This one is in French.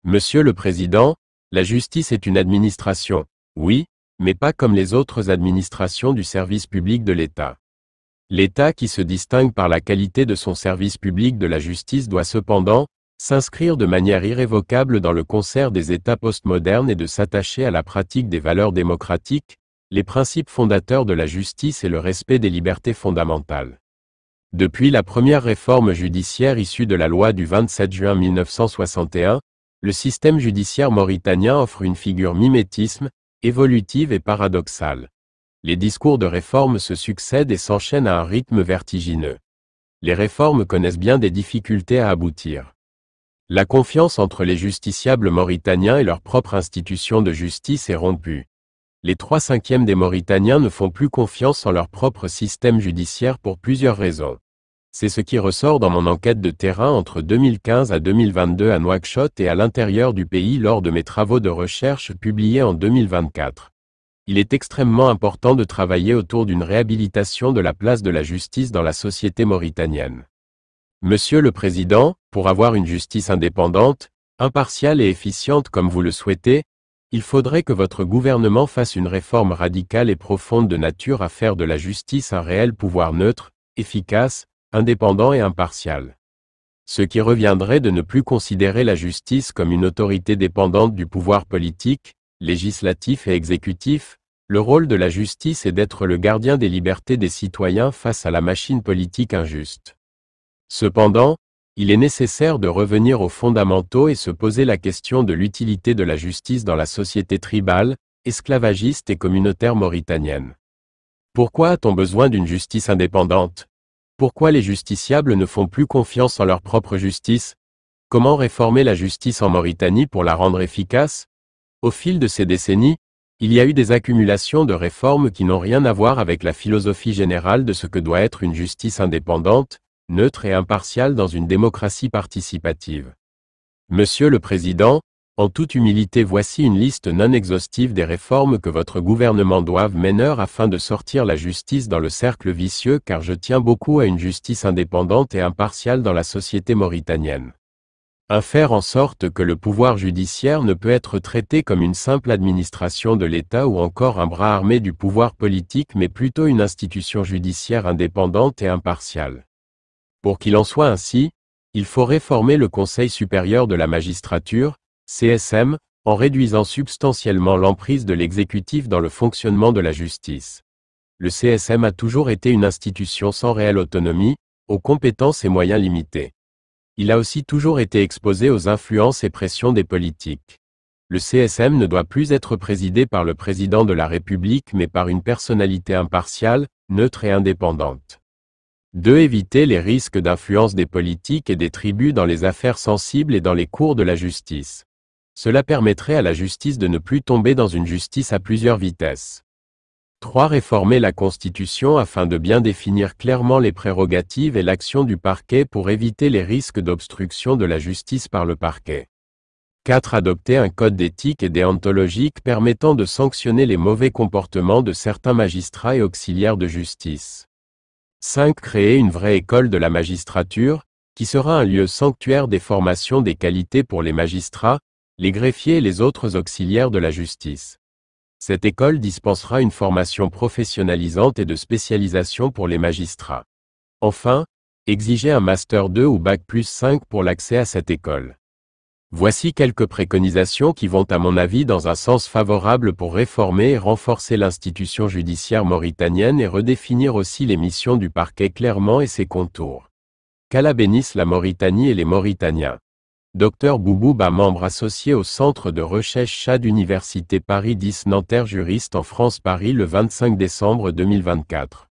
Monsieur le Président, la justice est une administration, oui, mais pas comme les autres administrations du service public de l'État. L'État qui se distingue par la qualité de son service public de la justice doit cependant s'inscrire de manière irrévocable dans le concert des États postmodernes et de s'attacher à la pratique des valeurs démocratiques, les principes fondateurs de la justice et le respect des libertés fondamentales. Depuis la première réforme judiciaire issue de la loi du 27 juin 1961, le système judiciaire mauritanien offre une figure mimétisme, évolutive et paradoxale. Les discours de réforme se succèdent et s'enchaînent à un rythme vertigineux. Les réformes connaissent bien des difficultés à aboutir. La confiance entre les justiciables mauritaniens et leur propre institution de justice est rompue. Les 3/5 des Mauritaniens ne font plus confiance en leur propre système judiciaire pour plusieurs raisons. C'est ce qui ressort dans mon enquête de terrain entre 2015 à 2022 à Nouakchott et à l'intérieur du pays lors de mes travaux de recherche publiés en 2024. Il est extrêmement important de travailler autour d'une réhabilitation de la place de la justice dans la société mauritanienne. Monsieur le Président, pour avoir une justice indépendante, impartiale et efficiente comme vous le souhaitez, il faudrait que votre gouvernement fasse une réforme radicale et profonde de nature à faire de la justice un réel pouvoir neutre, efficace, indépendant et impartial. Ce qui reviendrait de ne plus considérer la justice comme une autorité dépendante du pouvoir politique, législatif et exécutif. Le rôle de la justice est d'être le gardien des libertés des citoyens face à la machine politique injuste. Cependant, il est nécessaire de revenir aux fondamentaux et se poser la question de l'utilité de la justice dans la société tribale, esclavagiste et communautaire mauritanienne. Pourquoi a-t-on besoin d'une justice indépendante ? Pourquoi les justiciables ne font plus confiance en leur propre justice? Comment réformer la justice en Mauritanie pour la rendre efficace? Au fil de ces décennies, il y a eu des accumulations de réformes qui n'ont rien à voir avec la philosophie générale de ce que doit être une justice indépendante, neutre et impartiale dans une démocratie participative. Monsieur le Président, en toute humilité, voici une liste non exhaustive des réformes que votre gouvernement doit mener afin de sortir la justice dans le cercle vicieux, car je tiens beaucoup à une justice indépendante et impartiale dans la société mauritanienne. Faire en sorte que le pouvoir judiciaire ne peut être traité comme une simple administration de l'État ou encore un bras armé du pouvoir politique, mais plutôt une institution judiciaire indépendante et impartiale. Pour qu'il en soit ainsi, il faut réformer le Conseil supérieur de la magistrature, CSM, en réduisant substantiellement l'emprise de l'exécutif dans le fonctionnement de la justice. Le CSM a toujours été une institution sans réelle autonomie, aux compétences et moyens limités. Il a aussi toujours été exposé aux influences et pressions des politiques. Le CSM ne doit plus être présidé par le président de la République mais par une personnalité impartiale, neutre et indépendante. 2. Éviter les risques d'influence des politiques et des tribus dans les affaires sensibles et dans les cours de la justice. Cela permettrait à la justice de ne plus tomber dans une justice à plusieurs vitesses. 3. Réformer la Constitution afin de bien définir clairement les prérogatives et l'action du parquet pour éviter les risques d'obstruction de la justice par le parquet. 4. Adopter un code d'éthique et déontologique permettant de sanctionner les mauvais comportements de certains magistrats et auxiliaires de justice. 5. Créer une vraie école de la magistrature, qui sera un lieu sanctuaire des formations des qualités pour les magistrats, les greffiers et les autres auxiliaires de la justice. Cette école dispensera une formation professionnalisante et de spécialisation pour les magistrats. Enfin, exiger un Master 2 ou Bac+5 pour l'accès à cette école. Voici quelques préconisations qui vont à mon avis dans un sens favorable pour réformer et renforcer l'institution judiciaire mauritanienne et redéfinir aussi les missions du parquet clairement et ses contours. Qu'Allah bénisse la Mauritanie et les Mauritaniens. Dr Boubouba, membre associé au Centre de recherche Chad Université Paris 10 Nanterre, juriste en France Paris le 25 décembre 2024.